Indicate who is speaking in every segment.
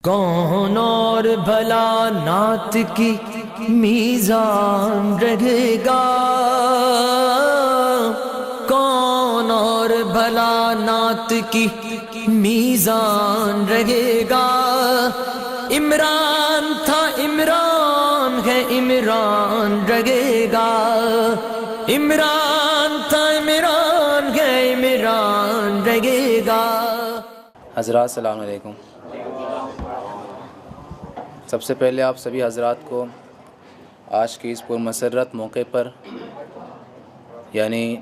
Speaker 1: کون اور بھلا نعت کی میزان رہے گا، کون اور بھلا نعت کی میزان رہے گا۔ عمران تھا عمران ہے عمران رہے گا، عمران تھا عمران ہے عمران رہے گا۔
Speaker 2: حضرات السلام علیکم۔ سب سے پہلے آپ سبھی حضرات کو آج کی اس پرمسرت موقع پر یعنی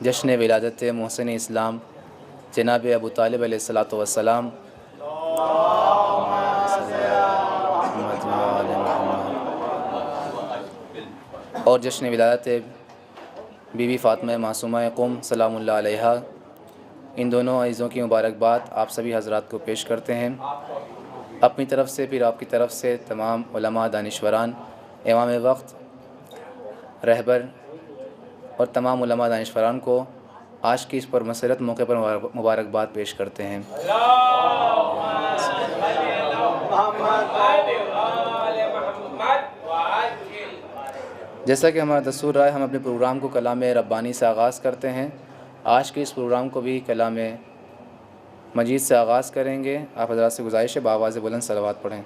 Speaker 2: جشن ولادت محسن اسلام جناب ابو طالب علیہ الصلاۃ والسلام اور جشن ولادت بی بی فاطمہ معصومہ قم سلام اللہ علیہا، ان دونوں عزیزوں کی مبارکباد آپ سبھی حضرات کو پیش کرتے ہیں۔ اپنی طرف سے پھر آپ کی طرف سے تمام علماء، دانشوران، امام وقت، رہبر اور تمام علماء دانشوران کو آج کی اس پرمسرت موقع پر مبارکباد پیش کرتے ہیں۔ جیسا کہ ہمارا دستور رہا ہے، ہم اپنے پروگرام کو کلام ربانی سے آغاز کرتے ہیں۔ آج کے اس پروگرام کو بھی کلام مجید سے آغاز کریں گے۔ آپ حضرات سے گزارش ہے بآواز بلند صلوات پڑھیں۔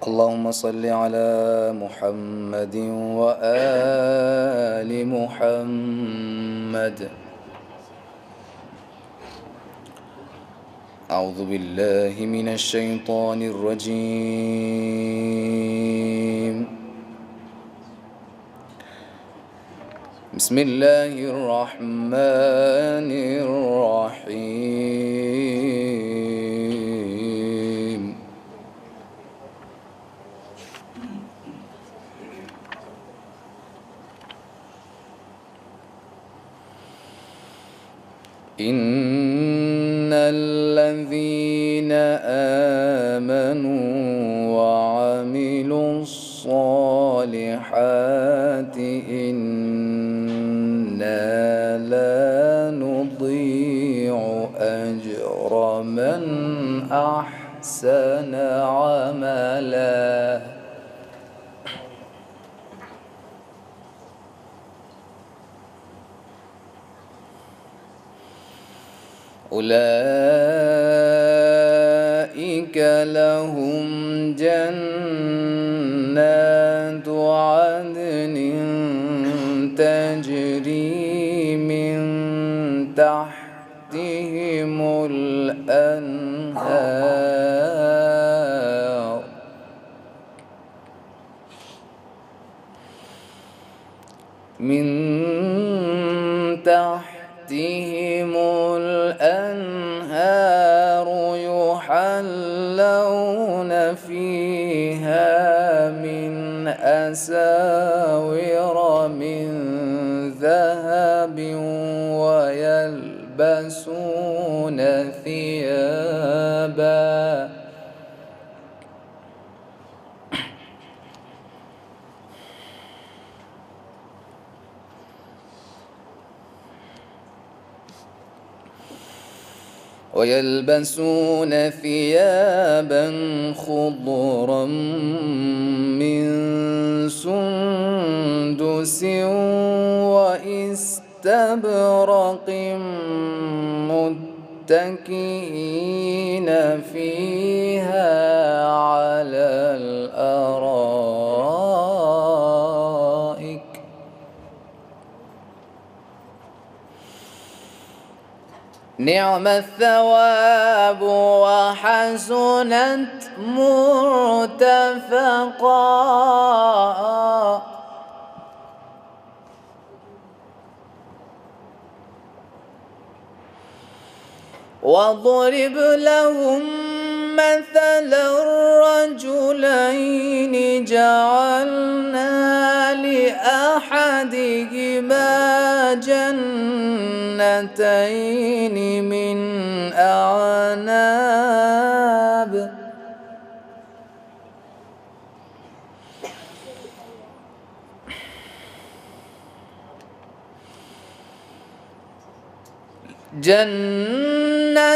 Speaker 2: اللہم صل علی محمد وآل محمد۔ اعوذ باللہ من الشیطان الرجیم، بسم اللہ الرحمن الرحیم۔ ان الذين آمنوا وعملوا الصالحات إنا لا نضيع أجر من أحسن عملا۔ أولئك لهم جنات عدن تجري من تحتهم الأنهار يحلون فيها من أساور من ذهب ويلبسون ثيابا خضرا من سندس واستبرق متكئين فيها على الأرائك نعم الثواب وحسنت مرتفقا۔ واضرب لهم مثل الرجلين جعلنا لأحدهما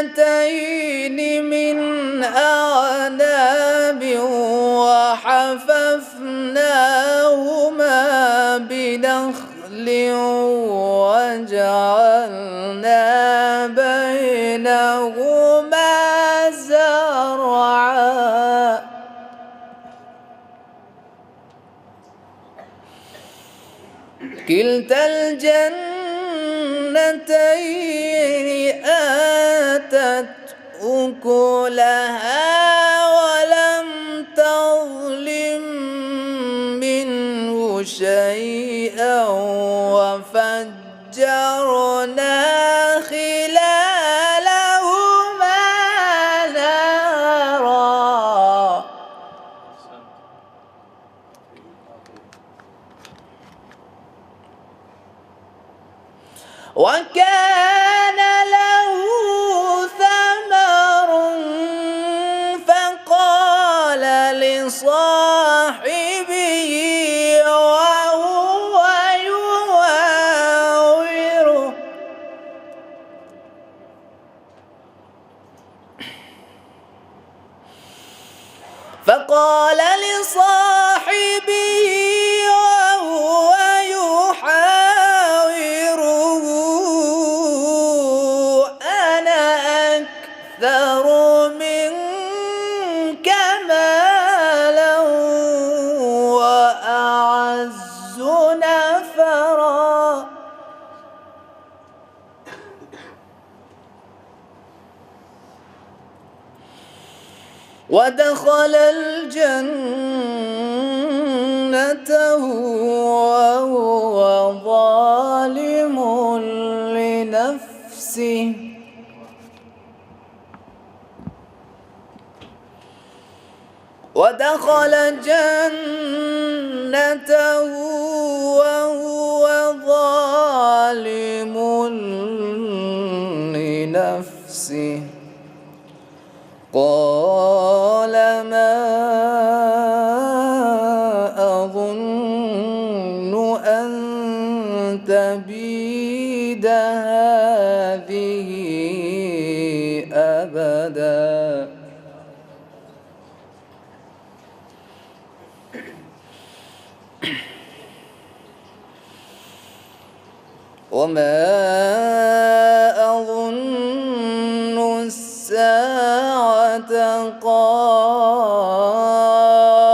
Speaker 2: جنتين من أعناب وحففناهما بنخل وجعلنا بينهما زرعا كلتا الجنتين آتت أكلها ولم تظلم منه شيئا وفجرنا خلالهما نهرا وكان له ثمر فقال لصاحبه وهو يحاوره أنا أكثر منك مالا وأعز نفرا ودخل الجنة وهو ظالم لنفسه ودخل جنته وهو ظالم لنفسه قال ما أظن أن تبيد هذه أبدا وما أظن الساعة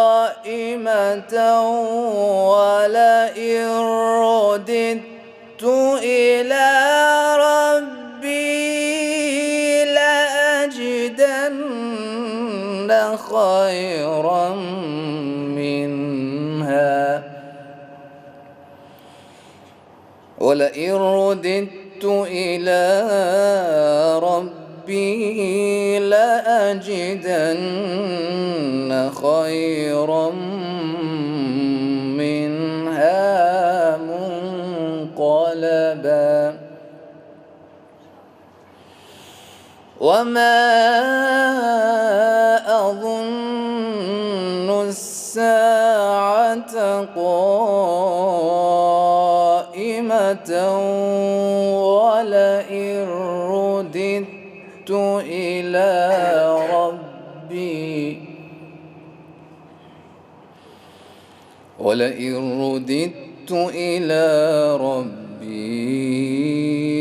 Speaker 2: قائمة ولئن رددت إلى ربي لأجدن خيرا منها ولئن رددت إلى ربي لأجدن خيرا منها منقلبا وما أظن الساعة قائمة ولئن رددت إلى ربي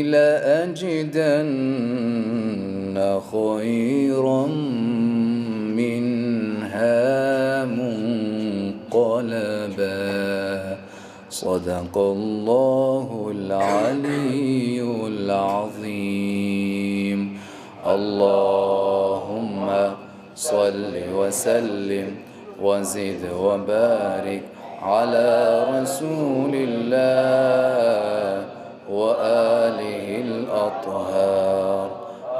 Speaker 2: لأجدن خيرا منها منقلبا صدق الله العلي العظيم. اللهم صل وسلم وزد وبارك على رسول الله وآله الأطهار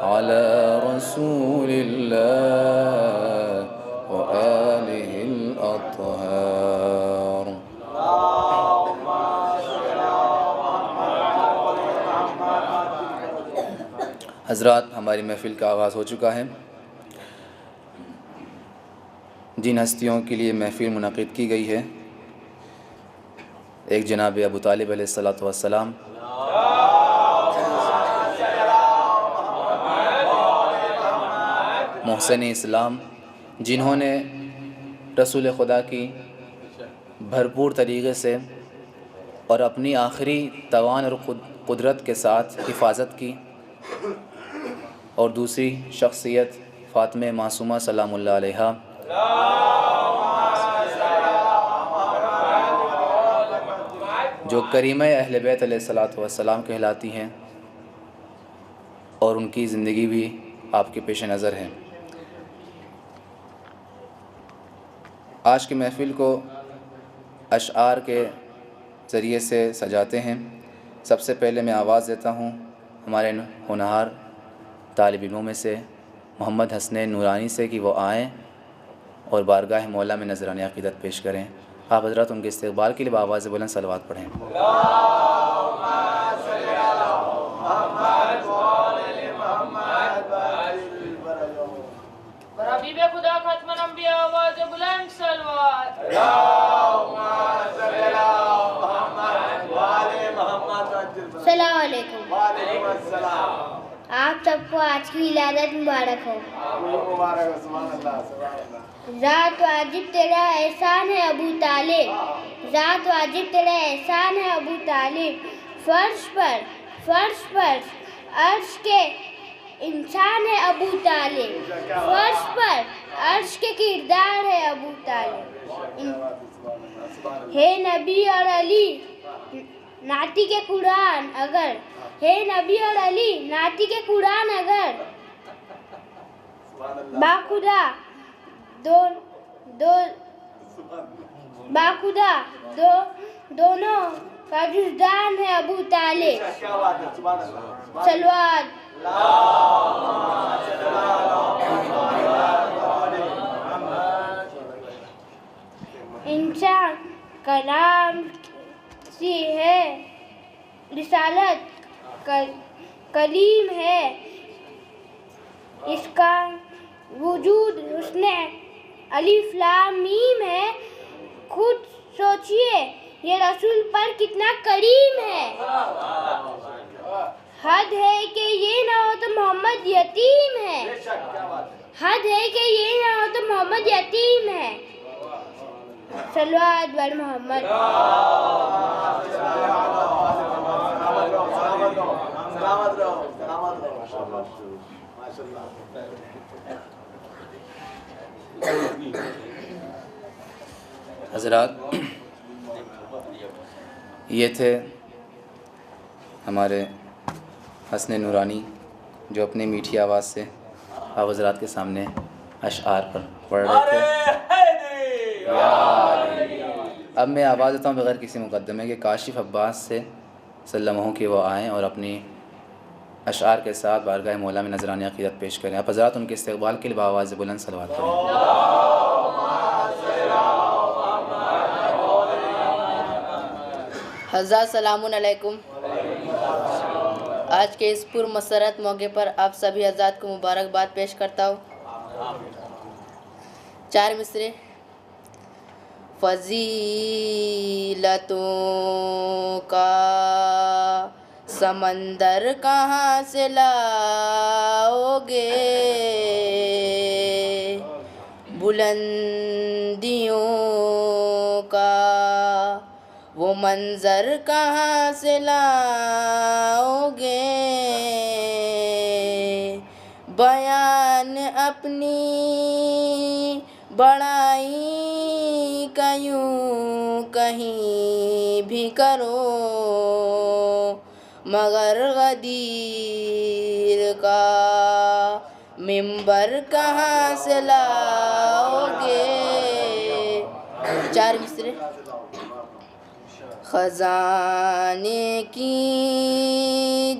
Speaker 2: على رسول الله حضرات، ہماری محفل کا آغاز ہو چکا ہے۔ جن ہستیوں کے لیے محفل منعقد کی گئی ہے، ایک جناب ابو طالب علیہ الصلاۃ والسلام، محسن اسلام، جنہوں نے رسول خدا کی بھرپور طریقے سے اور اپنی آخری توان اور قدرت کے ساتھ حفاظت کی، اور دوسری شخصیت فاطمہ معصومہ سلام اللہ علیہا، جو کریمہ اہل بیت علیہ الصلاۃ والسلام کہلاتی ہیں، اور ان کی زندگی بھی آپ کے پیش نظر ہے۔ آج کی محفل کو اشعار کے ذریعے سے سجاتے ہیں۔ سب سے پہلے میں آواز دیتا ہوں ہمارے ہونہار طالب علموں میں سے محمد حسنین نورانی سے کہ وہ آئیں اور بارگاہ مولا میں نذرانہ عقیدت پیش کریں۔ آپ حضرات ان کے استقبال کے لیے بآواز بلند صلوات پڑھیں۔
Speaker 3: حبیب خدا ختم الانبیاء آواز بلند صلوات۔
Speaker 4: السلام علیکم۔ آپ سب کو آج کی ولادت مبارک ہو۔ ذات واجب تیرا احسان ہے ابو طالب، ذات واجب تیرا احسان ہے ابو طالب، فرش پر عرش کے انسان ہے ابو طالب، فرش پر عرش کے کردار ہے ابو طالب، ہے نبی اور علی ناتی کے قرآن اگر، ہے نبی اور علی ناتی کے قرآن اگر، باخدا دونوں کا جزدان ہے ابو طالب۔ صلوات۔ انسان کلام سی ہے، رسالت کلیم ہے، اس کا وجود حسن الف لام میم ہے۔ خود سوچئے یہ رسول پر کتنا کریم ہے، حد ہے کہ یہ نہ ہو تو محمد یتیم ہے، حد ہے کہ یہ نہ ہو تو محمد یتیم ہے۔ صلوات بر محمد۔
Speaker 2: حضرات، یہ تھے ہمارے حسن نورانی جو اپنی میٹھی آواز سے آپ حضرات کے سامنے اشعار پر پڑھ رہے تھے۔ اب میں آواز دیتا ہوں بغیر کسی مقدمے کے کاشف عباس سے سلم ہوں کہ وہ آئیں اور اپنی اشعار کے ساتھ بارگاہ مولا میں نذرانہ عقیدت پیش کریں۔ آپ حضرات ان کے استقبال کے لیے بآواز بلند صلوات کریں۔
Speaker 5: حضرات سلام علیکم۔ آج کے اس پر مسرت موقع پر آپ سبھی حضرات کو مبارکباد پیش کرتا ہوں۔ 4 مصرے۔ فضیلتوں کا سمندر کہاں سے لاؤ گے، بلندیوں کا وہ منظر کہاں سے لاؤ گے، بیان اپنی بڑائی کا یوں کہیں بھی کرو، مگر غدیر کا ممبر کہاں سے لاؤ گے۔ 4 مصرے۔ خزانے کی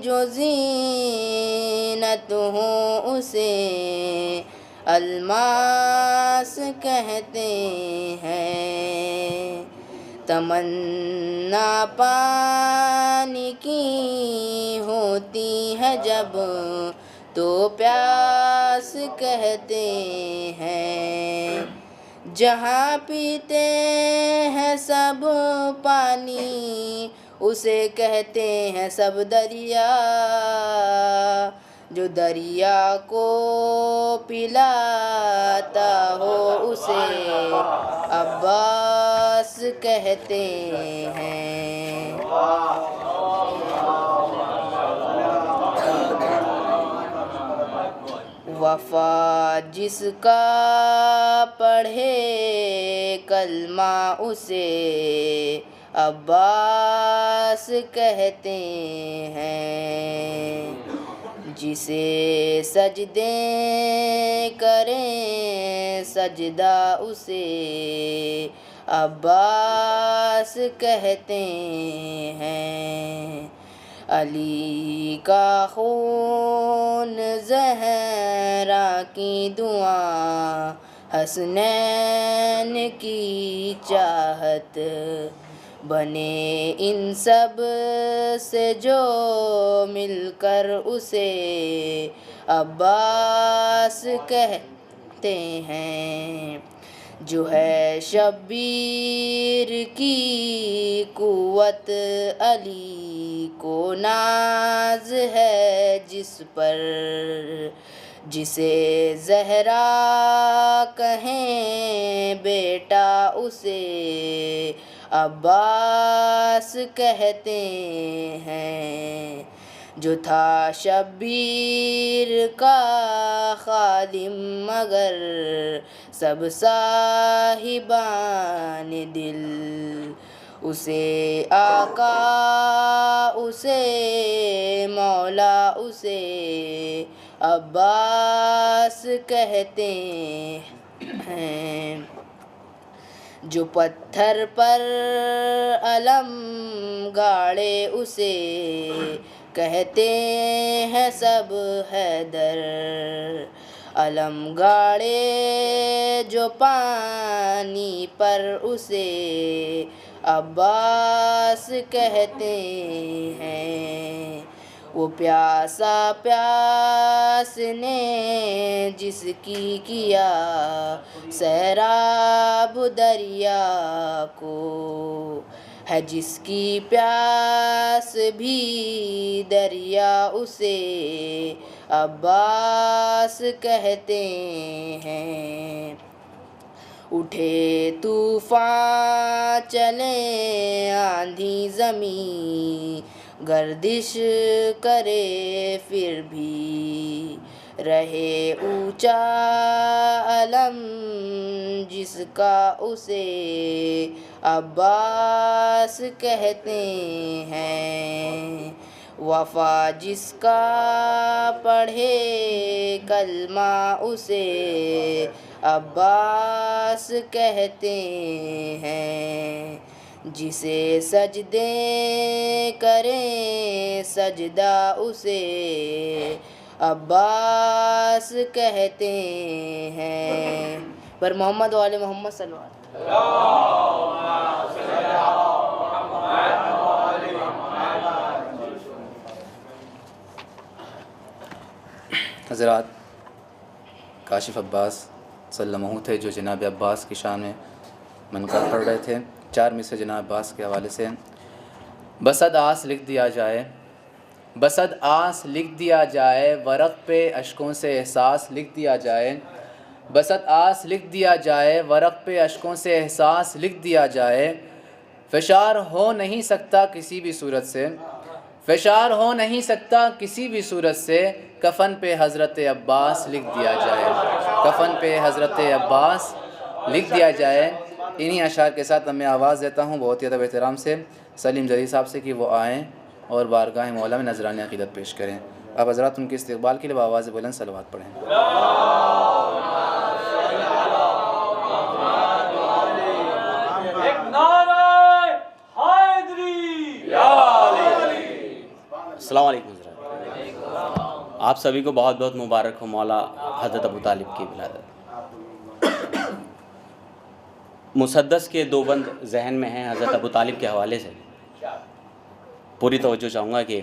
Speaker 5: جو زینت ہو اسے الماس کہتے ہیں، تمنا پانی کی ہوتی ہے جب تو پیاس کہتے ہیں، جہاں پیتے ہیں سب پانی اسے کہتے ہیں سب دریا، جو دریا کو پلاتا ہو اسے عباس کہتے ہیں۔ وفا جس کا پڑھے کلمہ اسے عباس کہتے ہیں، جسے سجدے کریں سجدہ اسے عباس کہتے ہیں۔ علی کا خون زہرا کی دعا، حسنین کی چاہت، بنے ان سب سے جو مل کر اسے عباس کہتے ہیں۔ جو ہے شبیر کی قوت، علی کو ناز ہے جس پر، جسے زہرا کہیں بیٹا اسے عباس کہتے ہیں۔ جو تھا شبیر کا خادم مگر سب صاحبان دل، اسے آقا اسے مولا اسے عباس کہتے ہیں۔ جو پتھر پر علم گاڑے اسے کہتے ہیں سب حیدر، علم گاڑے جو پانی پر اسے عباس کہتے ہیں۔ وہ پیاسا پیاس نے جس کی کیا سیراب دریا کو، ہے جس کی پیاس بھی دریا اسے عباس کہتے ہیں۔ اٹھے طوفان چلے آندھی زمین، گردش کرے پھر بھی رہے اونچا علم جس کا اسے عباس کہتے ہیں۔ وفا جس کا پڑھے کلمہ اسے عباس کہتے ہیں۔ جسے سجدے کریں سجدہ اسے عباس کہتے ہیں۔ پر محمد و آل محمد صلی اللہ علیہ وسلم۔
Speaker 2: حضرات، کاشف عباس صلی اللہ علیہ وسلم تھے جو جناب عباس کی شان میں منقر پڑھ رہے تھے۔ 4 میں سے جناب عباس کے حوالے سے: بسد آس لکھ دیا جائے، بسد آس لکھ دیا جائے، ورق پہ اشکوں سے احساس لکھ دیا جائے، بسد آس لکھ دیا جائے، ورق پہ اشکوں سے احساس لکھ دیا جائے، فشار ہو نہیں سکتا کسی بھی صورت سے، فشار ہو نہیں سکتا کسی بھی صورت سے، کفن پہ حضرت عباس لکھ دیا جائے، کفن پہ حضرت عباس لکھ دیا جائے۔ انہی اشعار کے ساتھ میں آواز دیتا ہوں بہت ہی ادب احترام سے سلیم جدید صاحب سے کہ وہ آئیں اور بارگاہ مولا میں نذرانہ عقیدت پیش کریں۔ اب حضرات ان کے استقبال کے لیے بآواز بلند صلوات پڑھیں۔
Speaker 6: السلام علیکم حضرات، آپ سبھی کو بہت بہت مبارک ہو مولا حضرت ابو طالب کی ولادت۔ مسدس کے 2 بند ذہن میں ہیں حضرت ابو طالب کے حوالے سے، پوری توجہ چاہوں گا کہ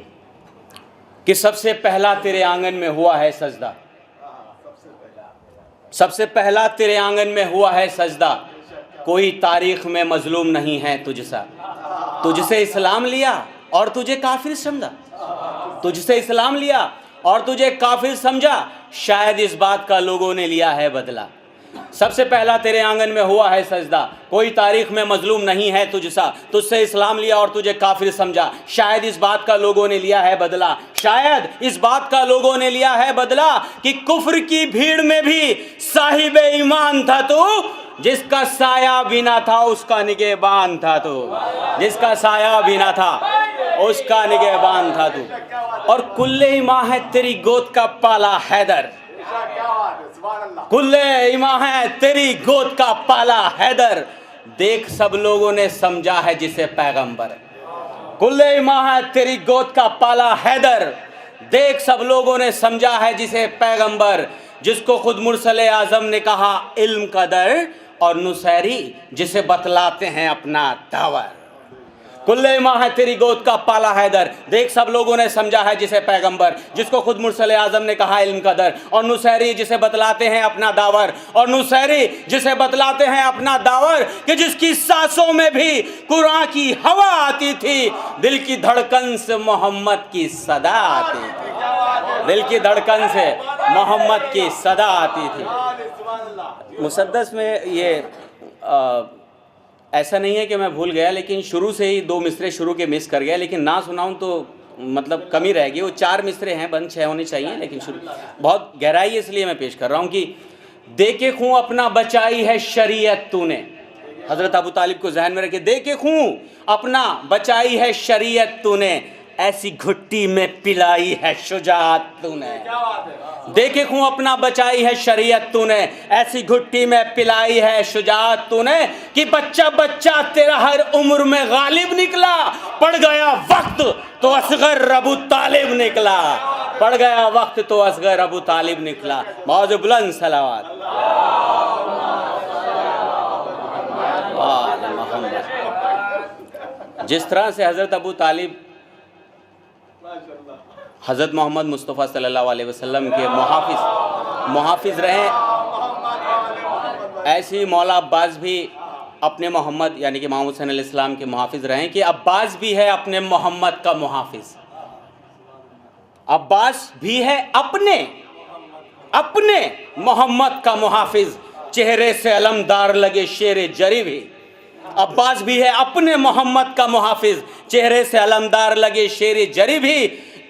Speaker 6: کہ سب سے پہلا تیرے آنگن میں ہوا ہے سجدہ، سب سے پہلا تیرے آنگن میں ہوا ہے سجدہ، کوئی تاریخ میں مظلوم نہیں ہے تجھ سا، تجھ سے اسلام لیا اور تجھے کافر سمجھا، تجھ سے اسلام لیا اور تجھے کافر سمجھا، شاید اس بات کا لوگوں نے لیا ہے بدلہ، سب سے پہلا تیرے آنگن میں ہوا ہے سجدہ، کوئی تاریخ میں مظلوم نہیں ہے تجھ سا، تجھ سے اسلام لیا اور تجھے کافر سمجھا، شاید اس بات کا لوگوں نے لیا ہے بدلہ، شاید اس بات کا لوگوں نے لیا ہے بدلہ کہ کفر کی بھیڑ میں بھی صاحب ایمان تھا تو، جس کا سایہ بھی نہ تھا اس کا نگہبان تھا تو، جس کا سایہ بھی نہ تھا اس کا نگہبان تھا تو، اور کل ایمان ہے تیری گود کا پالا حیدر، کل ایمان ہے تیری گود کا پالا حیدر، دیکھ سب لوگوں نے سمجھا ہے جسے پیغمبر، کل ایمان ہے تیری گود کا پالا حیدر، دیکھ سب لوگوں نے سمجھا ہے جسے پیغمبر، جس کو خود مرسل اعظم نے کہا علم کا در، اور نصیری جسے بتلاتے ہیں اپنا داور، کل ایمان ہے تیری گود کا پالا حیدر، دیکھ سب لوگوں نے سمجھا ہے جسے پیغمبر، جس کو خود مرسل اعظم نے کہا علم کا در، اور نصیری جسے بتلاتے ہیں اپنا داور، اور نصیری جسے بتلاتے ہیں اپنا داور، کہ جس کی سانسوں میں بھی قرآن کی ہوا آتی تھی، دل کی دھڑکن سے محمد کی صدا آتی تھی، دل کی دھڑکن سے محمد کی صدا آتی تھی۔ مسدس میں یہ ایسا نہیں ہے کہ میں بھول گیا، لیکن شروع سے ہی 2 مصرے شروع کے مس کر گیا، لیکن نہ سناؤں تو مطلب کمی رہے گی، وہ 4 مصرے ہیں، بند 6 ہونے چاہیے، لیکن شروع بہت گہرائی ہے، اس لیے میں پیش کر رہا ہوں کہ دیکھے خوں اپنا بچائی ہے شریعت تو نے، حضرت ابو طالب کو ذہن میں رکھے، دیکھے خوں اپنا بچائی ہے شریعت تو نے، ایسی گھٹی میں پلائی ہے شجاعت تو نے، دیکھے خوں اپنا بچائی ہے شریعت تو نے، ایسی گھٹی میں پلائی ہے شجاعت تو نے، کہ بچہ بچہ تیرا ہر عمر میں غالب نکلا، پڑ گیا وقت تو اصغر ابو طالب نکلا، پڑ گیا وقت تو اصغر ابو طالب نکلا، بہت بلند صلوات جس طرح سے حضرت ابو طالب حضرت محمد مصطفیٰ صلی اللہ علیہ وسلم کے محافظ رہے، ایسی مولا عباس بھی اپنے محمد یعنی کہ محمد حسین علیہ السلام کے محافظ رہے، کہ عباس بھی ہے اپنے محمد کا محافظ، عباس بھی ہے اپنے محمد کا محافظ، چہرے سے علمدار لگے شیر جری بھی، عباس بھی ہے اپنے محمد کا محافظ، چہرے سے علمدار لگے شیر جری بھی،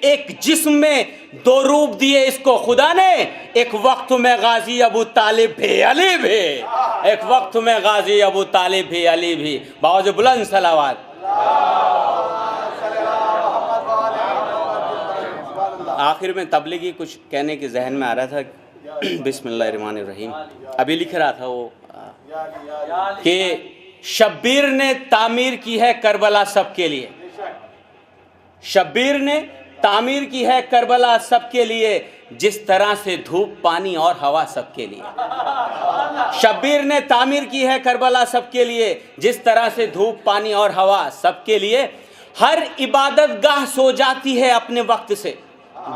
Speaker 6: ایک جسم میں 2 روپ دیے اس کو خدا نے، ایک وقت میں غازی ابو طالب بھی علی بھی، ایک وقت میں غازی ابو طالب بھی علی بھی، بہت بلند صلوات۔ آخر میں تبلیغی کچھ کہنے کے ذہن میں آ رہا تھا، بسم اللہ الرحمن الرحیم، ابھی لکھ رہا تھا وہ کہ شبیر نے تعمیر کی ہے کربلا سب کے لیے، شبیر نے تعمیر کی ہے کربلا سب کے لیے، جس طرح سے دھوپ پانی اور ہوا سب کے لیے، شبیر نے تعمیر کی ہے کربلا سب کے لیے، جس طرح سے دھوپ پانی اور ہوا سب کے لیے، ہر عبادت گاہ سو جاتی ہے اپنے وقت سے،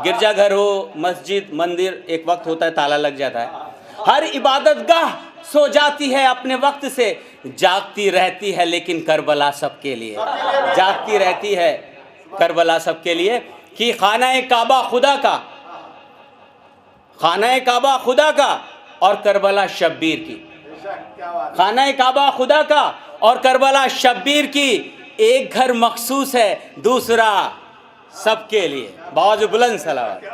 Speaker 6: گرجا گھر ہو مسجد مندر ایک وقت ہوتا ہے تالا لگ جاتا ہے، ہر عبادت گاہ سو جاتی ہے اپنے وقت سے، جاگتی رہتی ہے لیکن کربلا سب کے لیے، جاگتی رہتی ہے کربلا سب کے لیے، کہ خانہ کعبہ خدا کا اور کربلا شبیر کی، خانہ کعبہ خدا کا اور کربلا شبیر کی، ایک گھر مخصوص ہے دوسرا سب کے لیے، بہت بلند صلوات۔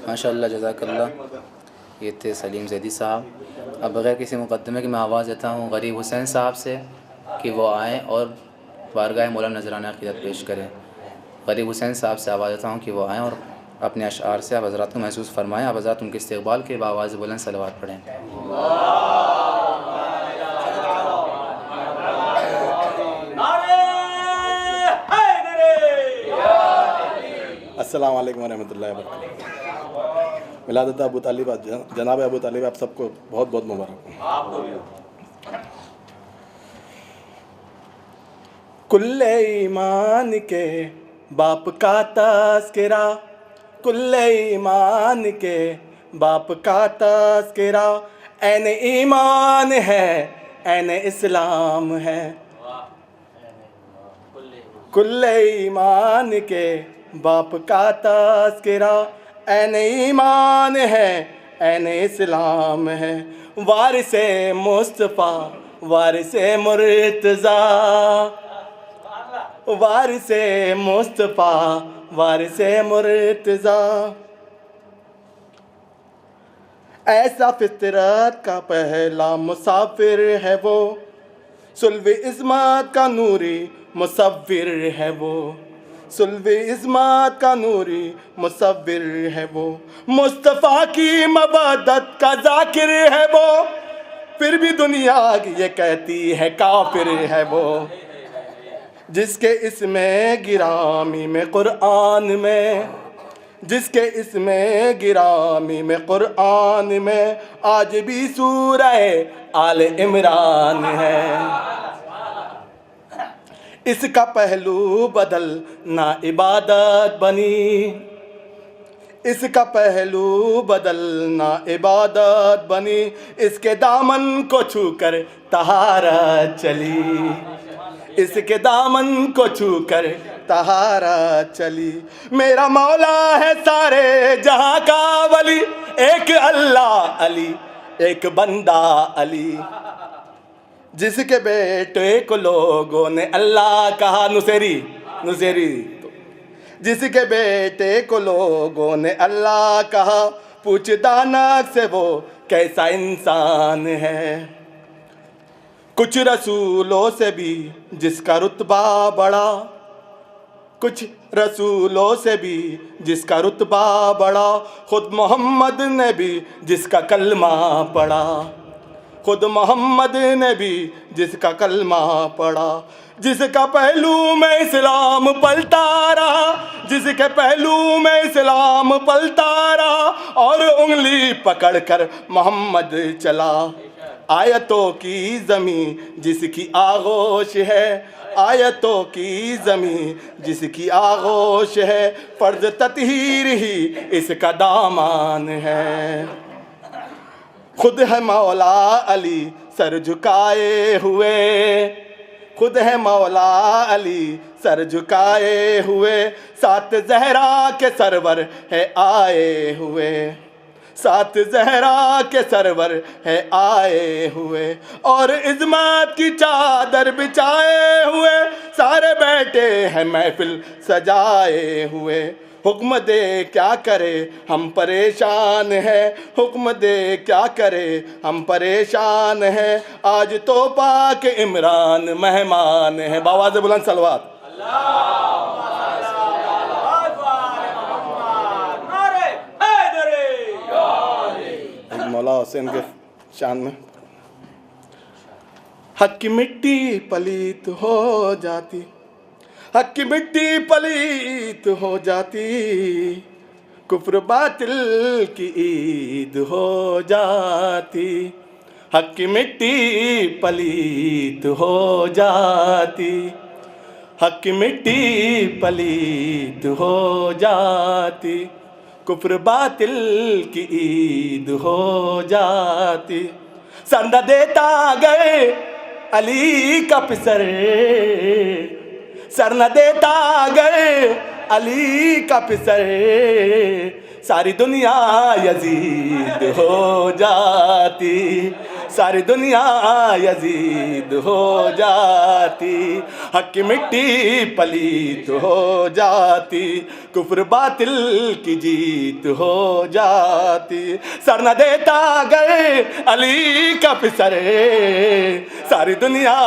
Speaker 2: ماشاءاللہ جزاک اللہ۔ یہ تھے سلیم زیدی صاحب۔ اب بغیر کسی مقدمے کے میں آواز دیتا ہوں غریب حسین صاحب سے کہ وہ آئیں اور بارگاہ مولانا نذرانہ عقیدت پیش کریں۔ غریب حسین صاحب سے آواز دیتا ہوں کہ وہ آئیں اور اپنے اشعار سے آپ حضرات کو محسوس فرمائیں، آپ حضرات ان کے استقبال کے بآواز بلند صلوات پڑھیں۔
Speaker 7: السلام علیکم ورحمۃ اللہ وبرکاتہ۔ ولادت ابو طالب، جناب ابو طالب آپ سب کو بہت بہت مبارک۔ کل ایمان کے باپ کا تذکرہ، کل ایمان کے باپ کا تذکرہ، عین ایمان ہے عین اسلام ہے، کل ایمان کے باپ کا تذکرہ، عین ایمان ہے عین اسلام ہے، وارث مصطفیٰ وارث مرتضیٰ، وارث مصطفیٰ وارث مرتضیٰ، ایسا فطرت کا پہلا مسافر ہے وہ، سلو عظمت کا نوری مصور ہے وہ، سلو عظمت کا نوری مصور ہے وہ، مصطفیٰ کی مودت کا ذاکر ہے وہ، پھر بھی دنیا یہ کہتی ہے کافر ہے وہ، جس کے اسم گرامی میں قرآن میں، جس کے اسم گرامی میں قرآن میں آج بھی سورہ آل عمران ہے، اس کا پہلو بدل نہ عبادت بنی، اس کا پہلو بدلنا عبادت بنی، اس کے دامن کو چھو کر طہارت چلی، اس کے دامن کو چھو کر طہارت چلی، میرا مولا ہے سارے جہاں کا ولی، ایک اللہ علی ایک بندہ علی، جس کے بیٹے کو لوگوں نے اللہ کہا، نصیری جس کے بیٹے کو لوگوں نے اللہ کہا، پوچھ دانک سے وہ کیسا انسان ہے، کچھ رسولوں سے بھی جس کا رتبہ بڑا، کچھ رسولوں سے بھی جس کا رتبہ بڑا، خود محمد نے بھی جس کا کلمہ پڑھا، خود محمد نے بھی جس کا کلمہ پڑھا، جس کا پہلو میں اسلام پلتا رہا، جس کے پہلو میں اسلام پلتا رہا، اور انگلی پکڑ کر محمد چلا، آیتوں کی زمین جس کی آغوش ہے، آیتوں کی زمین جس کی آغوش ہے، فرض تطہیر ہی اس کا دامان ہے، خود ہے مولا علی سر جھکائے ہوئے، خود ہے مولا علی سر جھکائے ہوئے، سات زہرا کے سرور ہے آئے ہوئے، سات زہرا کے سرور ہے آئے ہوئے، اور عظمت کی چادر بچھائے ہوئے، سارے بیٹھے ہیں محفل سجائے ہوئے، حکم دے کیا کرے ہم پریشان ہیں، حکم دے کیا کرے ہم پریشان ہیں، آج تو پاک عمران مہمان ہیں، بآواز بلند صلوات، مولا حسین کے شان میں، حق کی مٹی پلیت ہو جاتی، حق کی مٹی پلیت ہو جاتی، کفر باطل کی عید ہو جاتی، حق کی مٹی پلیت ہو جاتی، حق کی مٹی پلیت ہو جاتی، کفر باطل کی عید ہو جاتی، سر نہ دیتا گئے علی کا پسر، سر نہ دیتا گئے علی کا پسر، ساری دنیا یزید ہو جاتی، ساری دنیا یزید ہو جاتی، حق کی مٹی پلیت ہو جاتی، کفر باطل کی جیت ہو جاتی، سر نہ دیتا گئے علی کا پسر، ساری دنیا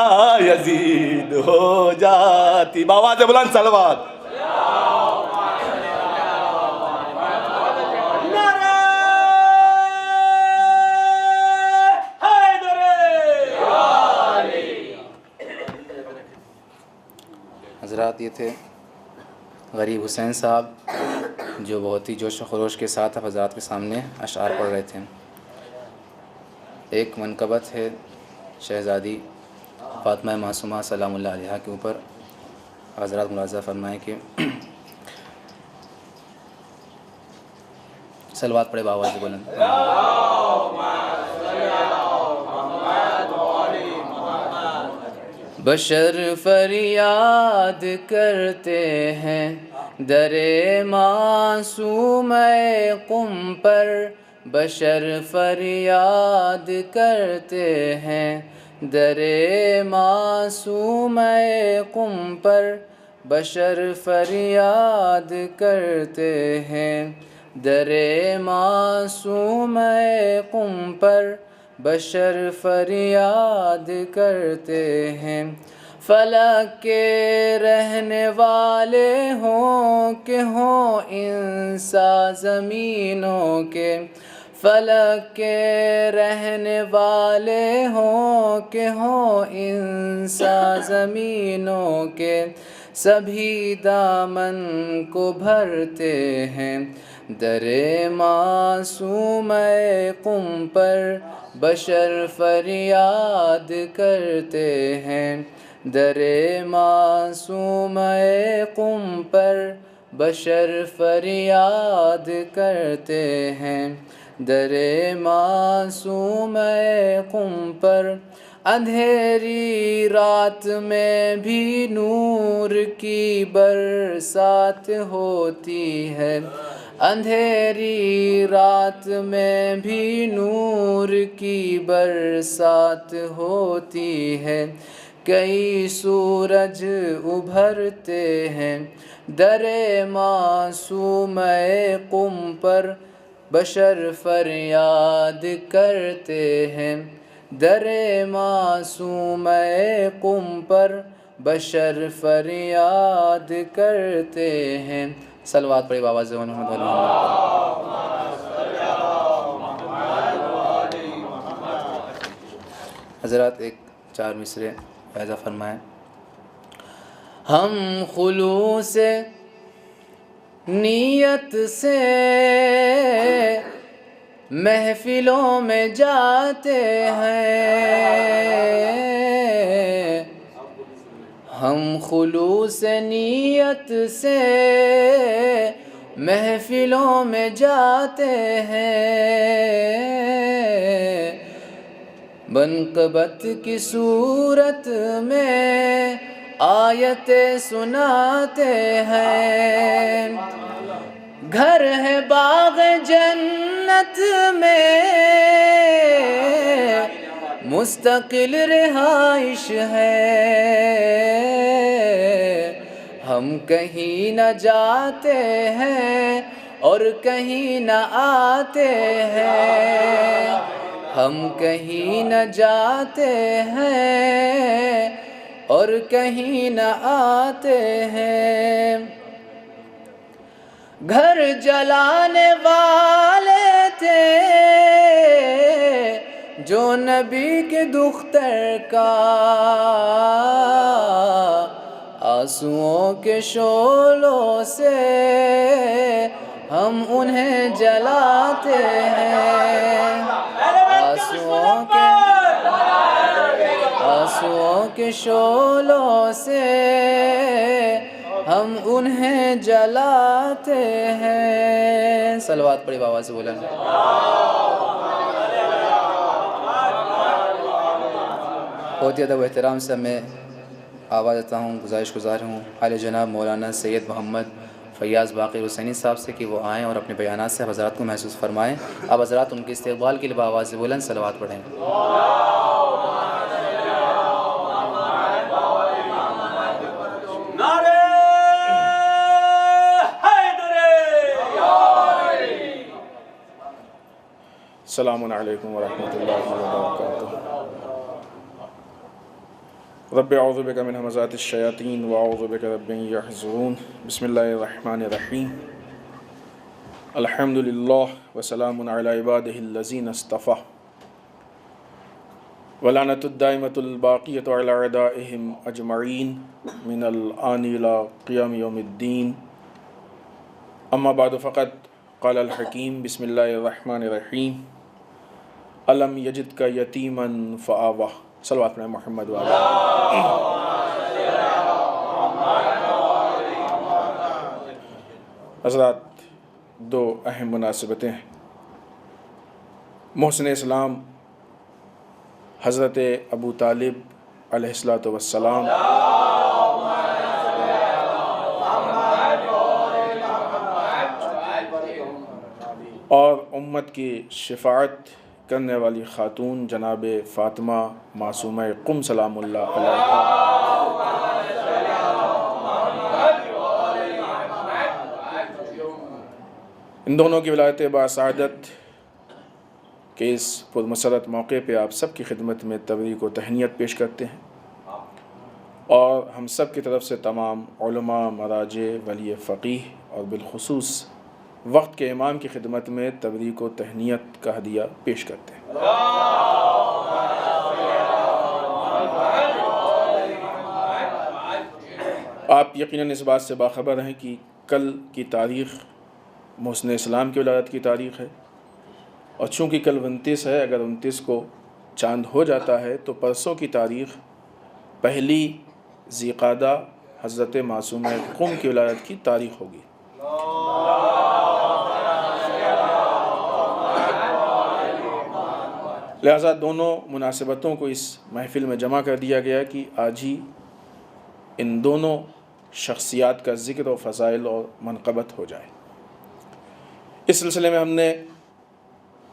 Speaker 7: یزید ہو جاتی، بآواز بلند صلوات،
Speaker 2: حضرات یہ تھے غریب حسین صاحب جو بہت ہی جوش و خروش کے ساتھ حضرات کے سامنے اشعار پڑھ رہے تھے۔ ایک منقبت ہے شہزادی فاطمہ معصومہ سلام اللہ علیہا کے اوپر، حضرات ملاحظہ فرمائیں کہ صلوات پڑھے بآواز بلند. بشر فریاد کرتے ہیں در معصوم قم پر، بشر فریاد کرتے ہیں در معصوم قم پر، بشر فریاد کرتے ہیں در معصوم قم پر، بشر فریاد کرتے ہیں. فلک کے رہنے والے ہوں کہ ہوں انسان زمینوں کے، فلک کے رہنے والے ہوں کہ ہوں انسان زمینوں کے، سبھی دامن کو بھرتے ہیں در معصوم قم پر، بشر فریاد کرتے ہیں در معصوم قم پر، بشر فریاد کرتے ہیں در معصوم قم پر. اندھیری رات میں بھی نور کی برسات ہوتی ہے، اندھیری رات میں بھی نور کی برسات ہوتی ہے. کئی سورج ابھرتے ہیں در معصوم قم پر، بشر فریاد کرتے ہیں در معصوم قم پر، بشر فریاد کرتے ہیں. صلوات پڑھی بآواز محمد علیہ حضرات. ایک 4 مصرے فیضہ فرمائیں. ہم خلوص نیت سے محفلوں میں جاتے ہیں، ہم خلوص نیت سے محفلوں میں جاتے ہیں، بنقبت کی صورت میں آیتیں سناتے ہیں. گھر ہے باغ جنت میں مستقل رہائش ہے، ہم کہیں نہ جاتے ہیں اور کہیں نہ آتے ہیں، ہم کہیں نہ جاتے ہیں اور کہیں نہ آتے ہیں. گھر جلانے والے تھے جو نبی کے دختر کا، آنسوؤں کے شعلوں سے ہم انہیں جلاتے ہیں، آنسوؤں کے شعلوں سے ہم انہیں جلاتے ہیں. صلوات پڑھی بآواز سے بولیں. بہت ادب و احترام سے میں آواز دیتا ہوں، گزار ہوں عالی جناب مولانا سید محمد فیاض باقر حسینی صاحب سے کہ وہ آئیں اور اپنے بیانات سے حضرات کو محسوس فرمائیں. اب حضرات ان کے استقبال کے لیے بآواز سے بولیں صلوات پڑھیں.
Speaker 8: السلام علیکم ورحمۃ اللہ وبرکاتہ. رب اعوذ بک من همزات الشیاطین واعوذ بک رب ان یحضرون. بسم اللہ الرحمن الرحیم. الحمد للہ وسلام علی عبادہ الذین اصطفى ولعنۃ الدائمۃ الباقیۃ علی اعدائہم اجمعین من الآن الی قیام یوم الدین. اما بعد فقد قال الحکیم بسم اللہ الرحمن الرحیم. الم یجد کا یتیما فآوہ. صلوات پڑھیں محمد وعلی. حضرات، دو اہم مناسبتیں ہیں۔ محسن اسلام حضرت ابو طالب علیہ الصلوۃ والسلام اور امت کی شفاعت کرنے والی خاتون جناب فاطمہ معصومہ قم سلام اللہ علیہا ان دونوں کی ولایت باسعادت کہ اس پرمسرت موقع پہ آپ سب کی خدمت میں تبریک و تہنیت پیش کرتے ہیں، اور ہم سب کی طرف سے تمام علماء، مراجع، ولی فقیہ اور بالخصوص وقت کے امام کی خدمت میں تبریک و تہنیت کا ہدیہ پیش کرتے ہیں۔ آپ یقیناً اس بات سے باخبر ہیں کہ کل کی تاریخ محسن اسلام کی ولادت کی تاریخ ہے، اور چونکہ کل 29 ہے، اگر 29 کو چاند ہو جاتا ہے تو پرسوں کی تاریخ پہلی ذی قعدہ حضرت معصومہ قم کی ولادت کی تاریخ ہوگی۔ لہذا دونوں مناسبتوں کو اس محفل میں جمع کر دیا گیا کہ آج ہی ان دونوں شخصیات کا ذکر و فضائل اور منقبت ہو جائے۔ اس سلسلے میں ہم نے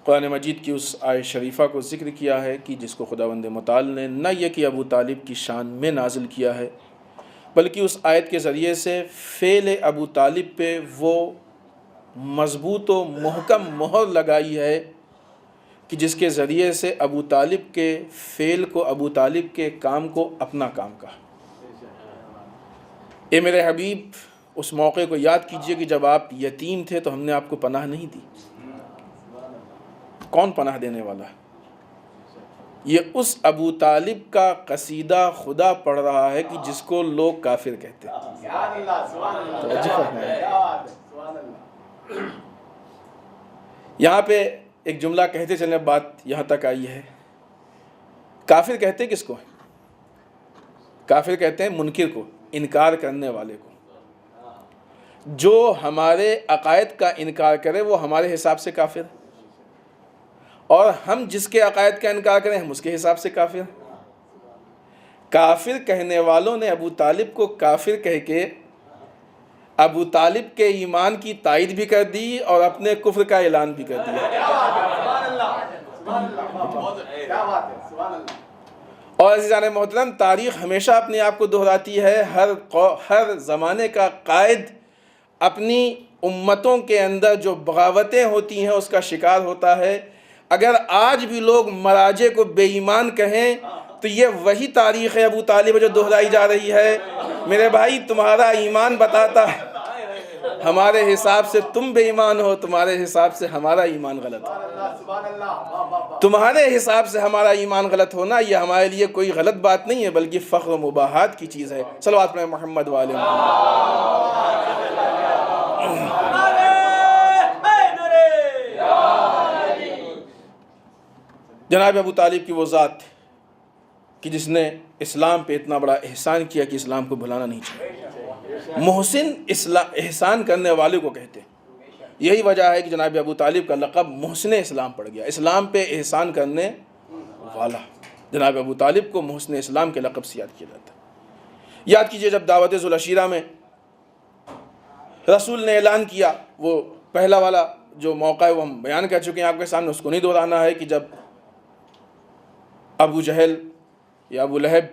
Speaker 8: قرآن مجید کی اس آیت شریفہ کو ذکر کیا ہے کہ جس کو خداوند متعال نے نہ یہ کہ ابو طالب کی شان میں نازل کیا ہے، بلکہ اس آیت کے ذریعے سے فعل ابو طالب پہ وہ مضبوط و محکم مہر لگائی ہے کہ جس کے ذریعے سے ابو طالب کے فعل کو، ابو طالب کے کام کو اپنا کام کہا۔ اے میرے حبیب، اس موقع کو یاد کیجئے کہ جب آپ یتیم تھے تو ہم نے آپ کو پناہ نہیں دی۔ کون پناہ دینے والا ہے؟ یہ اس ابو طالب کا قصیدہ خدا پڑھ رہا ہے کہ جس کو لوگ کافر کہتے ہیں۔ یہاں پہ ایک جملہ کہتے چلیں، بات یہاں تک آئی ہے۔ کافر کہتے ہیں کس کو؟ کافر کہتے ہیں منکر کو، انکار کرنے والے کو۔ جو ہمارے عقائد کا انکار کرے وہ ہمارے حساب سے کافر ہے، اور ہم جس کے عقائد کا انکار کریں ہم اس کے حساب سے کافر ہیں۔ کافر کہنے والوں نے ابو طالب کو کافر کہہ کے ابو طالب کے ایمان کی تائید بھی کر دی اور اپنے کفر کا اعلان بھی کر دیا۔ اور عزیزان محترم، تاریخ ہمیشہ اپنے آپ کو دہراتی ہے۔ ہر زمانے کا قائد اپنی امتوں کے اندر جو بغاوتیں ہوتی ہیں اس کا شکار ہوتا ہے۔ اگر آج بھی لوگ مراجع کو بے ایمان کہیں تو یہ وہی تاریخ ہے ابو طالب جو دہرائی جا رہی ہے۔ میرے بھائی، تمہارا ایمان بتاتا ہے ہمارے حساب سے تم بے ایمان ہو، تمہارے حساب سے ہمارا ایمان غلط ہے۔ تمہارے حساب سے ہمارا ایمان غلط ہونا یہ ہمارے لیے کوئی غلط بات نہیں ہے، بلکہ فخر و مباحات کی چیز ہے۔ صلوات پڑھیں محمد والے محمد۔ جناب ابو طالب کی وہ ذات کہ جس نے اسلام پہ اتنا بڑا احسان کیا کہ اسلام کو بھلانا نہیں چاہیے۔ محسن احسان کرنے والے کو کہتے ہیں۔ یہی وجہ ہے کہ جناب ابو طالب کا لقب محسن اسلام پڑ گیا، اسلام پہ احسان کرنے والا۔ جناب ابو طالب کو محسن اسلام کے لقب سے یاد کیا جاتا ہے۔ یاد کیجئے جب دعوت ذوالعشیرہ میں رسول نے اعلان کیا، وہ پہلا والا جو موقع ہے وہ ہم بیان کر چکے ہیں آپ کے سامنے، اس کو نہیں دہرانا ہے، کہ جب ابو جہل یا ابو لہب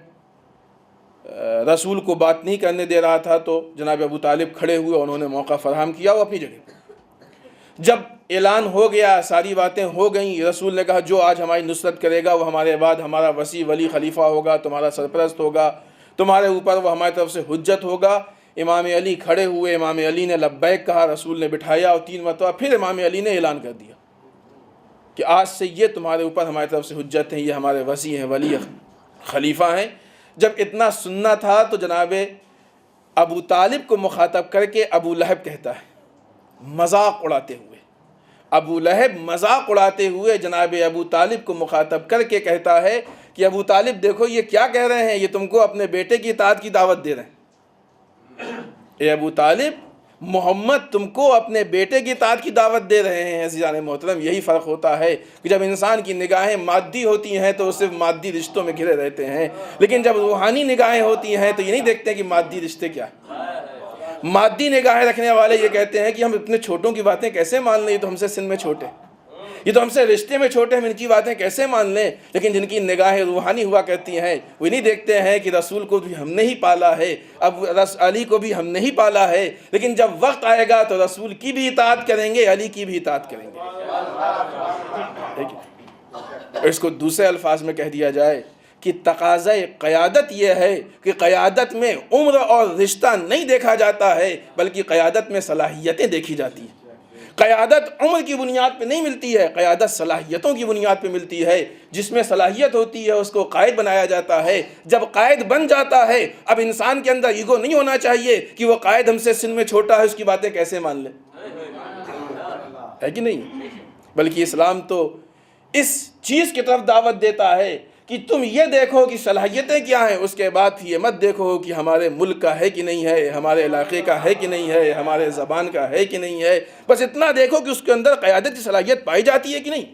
Speaker 8: رسول کو بات نہیں کرنے دے رہا تھا تو جناب ابو طالب کھڑے ہوئے، انہوں نے موقع فراہم کیا، وہ اپنی جگہ پہ۔ جب اعلان ہو گیا، ساری باتیں ہو گئیں، رسول نے کہا جو آج ہماری نصرت کرے گا وہ ہمارے بعد ہمارا وصی ولی خلیفہ ہوگا، تمہارا سرپرست ہوگا، تمہارے اوپر وہ ہماری طرف سے حجت ہوگا۔ امام علی کھڑے ہوئے، امام علی نے لبیک کہا، رسول نے بٹھایا، اور 3 مرتبہ پھر امام علی نے اعلان کر دیا کہ آج سے یہ تمہارے اوپر ہماری طرف سے حجت ہیں، یہ ہمارے وصی ہیں، ولی خلیفہ ہیں۔ جب اتنا سننا تھا تو جناب ابو طالب کو مخاطب کر کے ابو لہب کہتا ہے، مذاق اڑاتے ہوئے، ابو لہب مذاق اڑاتے ہوئے جناب ابو طالب کو مخاطب کر کے کہتا ہے کہ ابو طالب دیکھو یہ کیا کہہ رہے ہیں، یہ تم کو اپنے بیٹے کی اطاعت کی دعوت دے رہے ہیں۔ اے ابو طالب، محمد تم کو اپنے بیٹے کی اطاعت کی دعوت دے رہے ہیں۔ عزیزان محترم، یہی فرق ہوتا ہے کہ جب انسان کی نگاہیں مادی ہوتی ہیں تو وہ صرف مادی رشتوں میں گھرے رہتے ہیں، لیکن جب روحانی نگاہیں ہوتی ہیں تو یہ نہیں دیکھتے کہ مادی رشتے کیا ہیں۔ مادی نگاہیں رکھنے والے یہ کہتے ہیں کہ ہم اپنے چھوٹوں کی باتیں کیسے مان لیں، یہ تو ہم سے سن میں چھوٹے، یہ تو ہم سے رشتے میں چھوٹے، ہم ان کی باتیں کیسے مان لیں۔ لیکن جن کی نگاہیں روحانی ہوا کرتی ہیں وہ نہیں دیکھتے ہیں کہ رسول کو بھی ہم نے ہی پالا ہے، اب علی کو بھی ہم نے ہی پالا ہے، لیکن جب وقت آئے گا تو رسول کی بھی اطاعت کریں گے، علی کی بھی اطاعت کریں گے۔ اس کو دوسرے الفاظ میں کہہ دیا جائے کہ تقاضۂ قیادت یہ ہے کہ قیادت میں عمر اور رشتہ نہیں دیکھا جاتا ہے، بلکہ قیادت میں صلاحیتیں دیکھی جاتی ہیں۔ قیادت عمر کی بنیاد پہ نہیں ملتی ہے، قیادت صلاحیتوں کی بنیاد پہ ملتی ہے۔ جس میں صلاحیت ہوتی ہے اس کو قائد بنایا جاتا ہے۔ جب قائد بن جاتا ہے اب انسان کے اندر ایگو نہیں ہونا چاہیے کہ وہ قائد ہم سے سن میں چھوٹا ہے، اس کی باتیں کیسے مان لیں، ہے کہ نہیں؟ بلکہ اسلام تو اس چیز کی طرف دعوت دیتا ہے کہ تم یہ دیکھو کہ صلاحیتیں کیا ہیں، اس کے بعد یہ مت دیکھو کہ ہمارے ملک کا ہے کہ نہیں ہے، ہمارے علاقے کا ہے کہ نہیں ہے، ہمارے زبان کا ہے کہ نہیں ہے، بس اتنا دیکھو کہ اس کے اندر قیادت کی صلاحیت پائی جاتی ہے کہ نہیں۔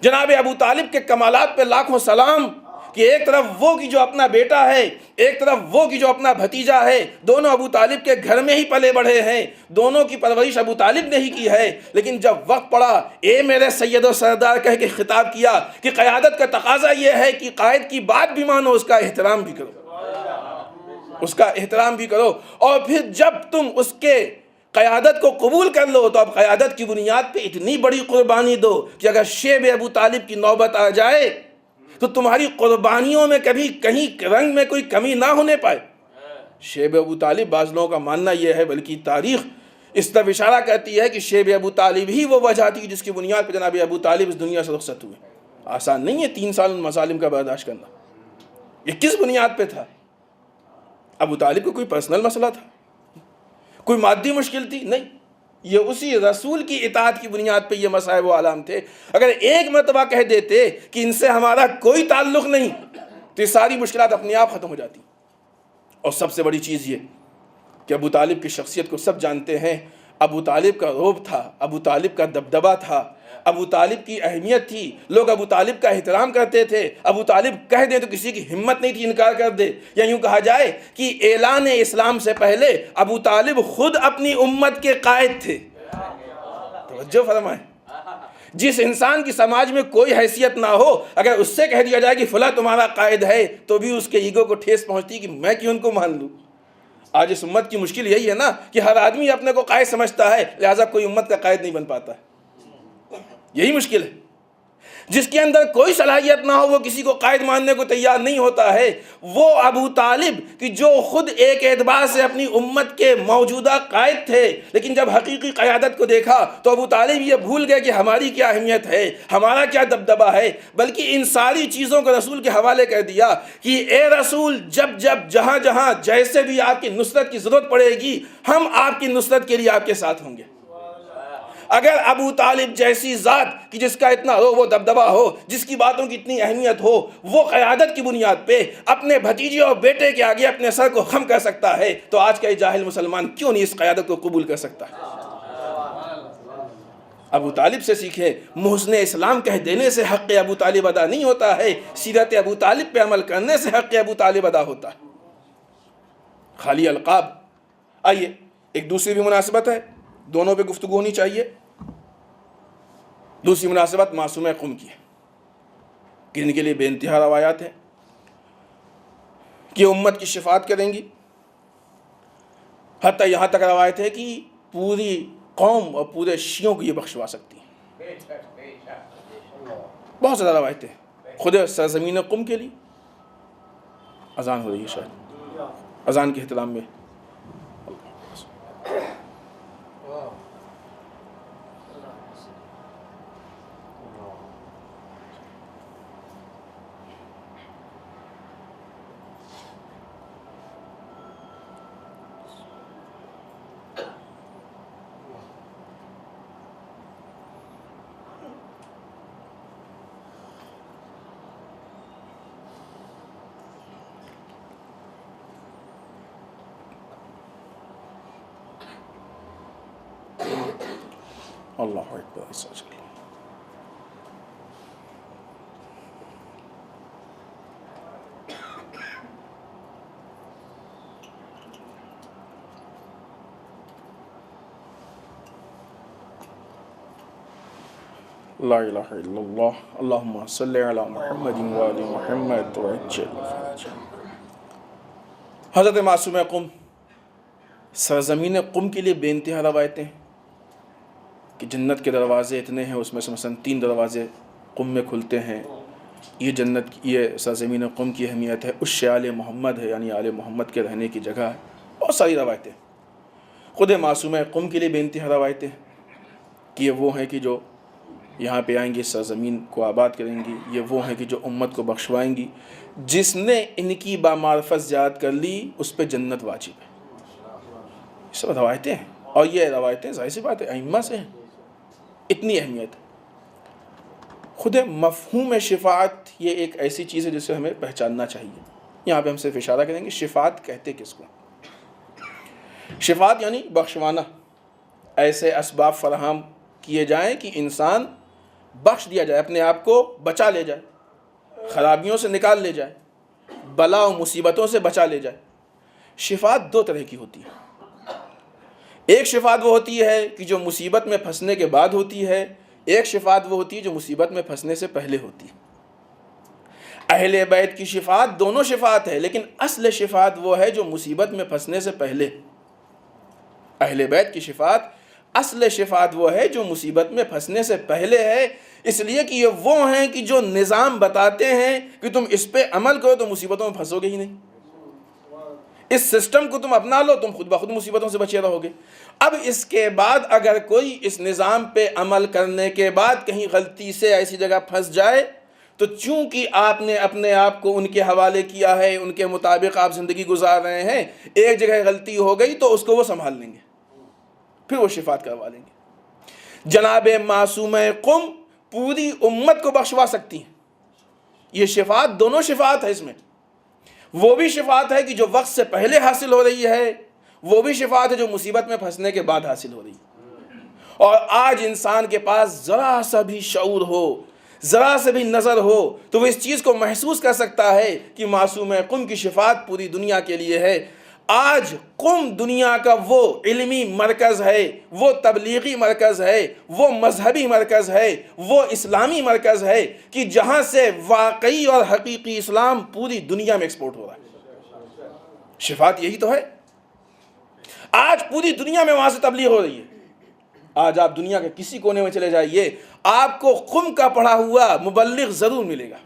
Speaker 8: جناب ابو طالب کے کمالات پہ لاکھوں سلام کہ ایک طرف وہ کی جو اپنا بیٹا ہے، ایک طرف وہ کی جو اپنا بھتیجا ہے، دونوں ابو طالب کے گھر میں ہی پلے بڑھے ہیں، دونوں کی پرورش ابو طالب نے ہی کی ہے، لیکن جب وقت پڑا اے میرے سید و سردار کہہ کے خطاب کیا کہ قیادت کا تقاضا یہ ہے کہ قائد کی بات بھی مانو، اس کا احترام بھی کرو، اس کا احترام بھی کرو، اور پھر جب تم اس کے قیادت کو قبول کر لو تو اب قیادت کی بنیاد پہ اتنی بڑی قربانی دو کہ اگر شیب ابو طالب کی نوبت آ جائے تو تمہاری قربانیوں میں کبھی کہیں رنگ میں کوئی کمی نہ ہونے پائے۔ شیب ابو طالب بعض لوگوں کا ماننا یہ ہے، بلکہ تاریخ اس طرف اشارہ کرتی ہے کہ شیب ابو طالب ہی وہ وجہ تھی جس کی بنیاد پہ جناب ابو طالب اس دنیا سے رخصت ہوئے۔ آسان نہیں ہے 3 سال ان مظالم کا برداشت کرنا۔ یہ کس بنیاد پہ تھا؟ ابو طالب کو کوئی پرسنل مسئلہ تھا؟ کوئی مادی مشکل تھی؟ نہیں، یہ اسی رسول کی اطاعت کی بنیاد پہ یہ مصائب و آلام تھے۔ اگر ایک مرتبہ کہہ دیتے کہ ان سے ہمارا کوئی تعلق نہیں تو یہ ساری مشکلات اپنے آپ ختم ہو جاتی۔ اور سب سے بڑی چیز یہ کہ ابو طالب کی شخصیت کو سب جانتے ہیں، ابو طالب کا رعب تھا، ابو طالب کا دبدبہ تھا، ابو طالب کی اہمیت تھی، لوگ ابو طالب کا احترام کرتے تھے، ابو طالب کہہ دیں تو کسی کی ہمت نہیں تھی انکار کر دے، یا یوں کہا جائے کہ اعلان اسلام سے پہلے ابو طالب خود اپنی امت کے قائد تھے۔ توجہ فرمائیں، جس انسان کی سماج میں کوئی حیثیت نہ ہو اگر اس سے کہہ دیا جائے کہ فلاں تمہارا قائد ہے تو بھی اس کے ایگو کو ٹھیس پہنچتی کہ میں کیوں ان کو مان لوں۔ آج اس امت کی مشکل یہی ہے نا کہ ہر آدمی اپنے کو قائد سمجھتا ہے، لہٰذا کوئی امت کا قائد نہیں بن پاتا ہے۔ یہی مشکل ہے، جس کے اندر کوئی صلاحیت نہ ہو وہ کسی کو قائد ماننے کو تیار نہیں ہوتا ہے۔ وہ ابو طالب کہ جو خود ایک اعتبار سے اپنی امت کے موجودہ قائد تھے، لیکن جب حقیقی قیادت کو دیکھا تو ابو طالب یہ بھول گئے کہ ہماری کیا اہمیت ہے، ہمارا کیا دبدبہ ہے، بلکہ ان ساری چیزوں کو رسول کے حوالے کر دیا کہ اے رسول، جب جب جہاں جہاں جیسے بھی آپ کی نصرت کی ضرورت پڑے گی ہم آپ کی نصرت کے لیے آپ کے ساتھ ہوں گے۔ اگر ابو طالب جیسی ذات کہ جس کا اتنا رو و دبدبہ ہو، جس کی باتوں کی اتنی اہمیت ہو، وہ قیادت کی بنیاد پہ اپنے بھتیجے اور بیٹے کے آگے اپنے سر کو خم کر سکتا ہے تو آج کا یہ جاہل مسلمان کیوں نہیں اس قیادت کو قبول کر سکتا ہے؟ ابو طالب سے سیکھے، محسن اسلام کہہ دینے سے حق ابو طالب ادا نہیں ہوتا ہے، سیرت ابو طالب پہ عمل کرنے سے حق ابو طالب ادا ہوتا ہے۔ خالی القاب۔ آئیے ایک دوسری بھی مناسبت ہے، دونوں پہ گفتگو ہونی چاہیے۔ دوسری مناسبت معصومہ قم کی ہے کہ ان کے لیے بے انتہا روایات ہیں کہ امت کی شفاعت کریں گی، حتیٰ یہاں تک روایت ہے کہ پوری قوم اور پورے شیعوں کو یہ بخشوا سکتی ہیں۔ بہت زیادہ روایتیں خود سرزمین قم کے لیے۔ اذان ہو رہی ہے، شاید اذان کے احترام میں اللہ اکبر. لا الہ الا اللہ. اللہم صلی علی محمد وآل محمد وعجل فرجہ. حضرت معصوم قم سرزمین قم کے لیے بے انتہا روایتیں کہ جنت کے دروازے اتنے ہیں، اس میں سے مثلا 3 دروازے قم میں کھلتے ہیں. یہ سرزمین قم کی اہمیت ہے، عش آل محمد ہے، یعنی آل محمد کے رہنے کی جگہ ہے. بہت ساری روایتیں. خود معصوم قم کے لیے بے انتہا روایتیں کہ یہ وہ ہیں کہ جو یہاں پہ آئیں گی، سرزمین کو آباد کریں گی. یہ وہ ہیں کہ جو امت کو بخشوائیں گی. جس نے ان کی بامعرفت زیارت کر لی اس پہ جنت واجب ہے. یہ سب روایتیں ہیں، اور یہ روایتیں ظاہر سی بات ہے ائمہ سے ہیں. اتنی اہمیت ہے. خود مفہوم شفاعت یہ ایک ایسی چیز ہے جسے ہمیں پہچاننا چاہیے. یہاں پہ ہم صرف اشارہ کریں گے شفاعت کہتے کس کو. شفاعت یعنی بخشوانا. ایسے اسباب فراہم کیے جائیں کہ انسان بخش دیا جائے، اپنے آپ کو بچا لے جائے، خرابیوں سے نکال لے جائے، بلا و مصیبتوں سے بچا لے جائے. شفاعت 2 طرح کی ہوتی ہے. ایک شفاعت وہ ہوتی ہے کہ جو مصیبت میں پھنسنے کے بعد ہوتی ہے. ایک شفاعت وہ ہوتی ہے جو مصیبت میں پھنسنے سے پہلے ہوتی ہے. اہل بیت کی شفاعت دونوں شفاعت ہے، لیکن اصل شفاعت وہ ہے جو مصیبت میں پھنسنے سے پہلے. اہل بیت کی شفاعت اصل شفاعت وہ ہے جو مصیبت میں پھنسنے سے پہلے ہے. اس لیے کہ یہ وہ ہیں کہ جو نظام بتاتے ہیں کہ تم اس پہ عمل کرو تو مصیبتوں میں پھنسو گے ہی نہیں. اس سسٹم کو تم اپنا لو، تم خود بخود مصیبتوں سے بچے رہو گے. اب اس کے بعد اگر کوئی اس نظام پہ عمل کرنے کے بعد کہیں غلطی سے ایسی جگہ پھنس جائے تو چونکہ آپ نے اپنے آپ کو ان کے حوالے کیا ہے، ان کے مطابق آپ زندگی گزار رہے ہیں، ایک جگہ غلطی ہو گئی تو اس کو وہ سنبھال لیں گے، پھر وہ شفاعت کروا لیں گے. جناب معصوم قم پوری امت کو بخشوا سکتی ہیں. یہ شفاعت دونوں شفاعت ہے. اس میں وہ بھی شفاعت ہے کہ جو وقت سے پہلے حاصل ہو رہی ہے، وہ بھی شفاعت ہے جو مصیبت میں پھنسنے کے بعد حاصل ہو رہی ہے. اور آج انسان کے پاس ذرا سا بھی شعور ہو، ذرا سے بھی نظر ہو تو وہ اس چیز کو محسوس کر سکتا ہے کہ معصوم قم کی شفاعت پوری دنیا کے لیے ہے. آج قم دنیا کا وہ علمی مرکز ہے، وہ تبلیغی مرکز ہے، وہ مذہبی مرکز ہے، وہ اسلامی مرکز ہے کہ جہاں سے واقعی اور حقیقی اسلام پوری دنیا میں ایکسپورٹ ہو رہا ہے. شفاعت یہی تو ہے. آج پوری دنیا میں وہاں سے تبلیغ ہو رہی ہے. آج آپ دنیا کے کسی کونے میں چلے جائیے، آپ کو قم کا پڑھا ہوا مبلغ ضرور ملے گا.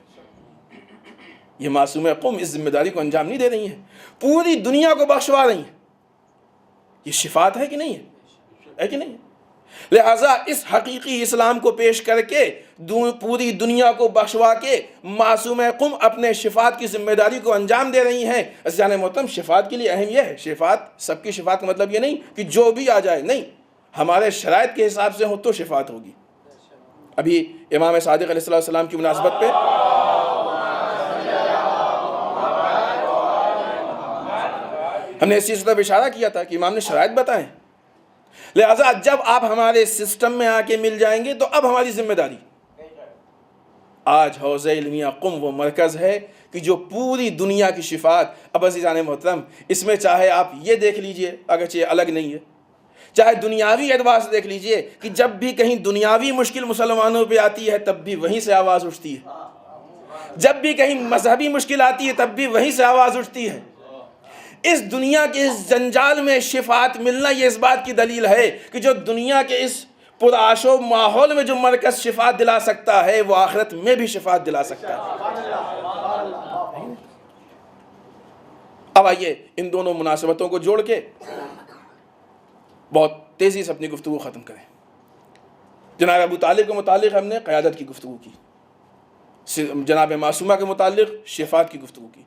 Speaker 8: یہ معصوم قم اس ذمہ داری کو انجام نہیں دے رہی ہیں، پوری دنیا کو بخشوا رہی ہیں. یہ شفاعت ہے کہ نہیں ہے کہ نہیں؟ لہٰذا اس حقیقی اسلام کو پیش کر کے پوری دنیا کو بخشوا کے معصوم قم اپنے شفاعت کی ذمہ داری کو انجام دے رہی ہیں. عزیزان محترم، شفاعت کے لیے اہم یہ ہے، شفاعت سب کی شفاعت کا مطلب یہ نہیں کہ جو بھی آ جائے، نہیں، ہمارے شرائط کے حساب سے ہو تو شفاعت ہوگی. ابھی امام صادق علیہ السلام کی مناسبت پہ ہم نے اس چیز پر اشارہ کیا تھا کہ امام نے شرائط بتائیں. لہٰذا جب آپ ہمارے سسٹم میں آ کے مل جائیں گے تو اب ہماری ذمہ داری. آج حوزہ علمیہ قم وہ مرکز ہے کہ جو پوری دنیا کی شفاعت. اب عزیزان محترم، اس میں چاہے آپ یہ دیکھ لیجئے، اگرچہ یہ الگ نہیں ہے، چاہے دنیاوی اعتبار سے دیکھ لیجئے کہ جب بھی کہیں دنیاوی مشکل مسلمانوں پہ آتی ہے تب بھی وہیں سے آواز اٹھتی ہے، جب بھی کہیں مذہبی مشکل آتی ہے تب بھی وہیں سے آواز اٹھتی ہے. اس دنیا کے اس جنجال میں شفاعت ملنا یہ اس بات کی دلیل ہے کہ جو دنیا کے اس پرآش و ماحول میں جو مرکز شفاعت دلا سکتا ہے وہ آخرت میں بھی شفاعت دلا سکتا ہے. اب آئیے ان دونوں مناسبتوں کو جوڑ کے بہت تیزی سے اپنی گفتگو ختم کریں. جناب ابو طالب کے متعلق ہم نے قیادت کی گفتگو کی، جناب معصومہ کے متعلق شفاعت کی گفتگو کی.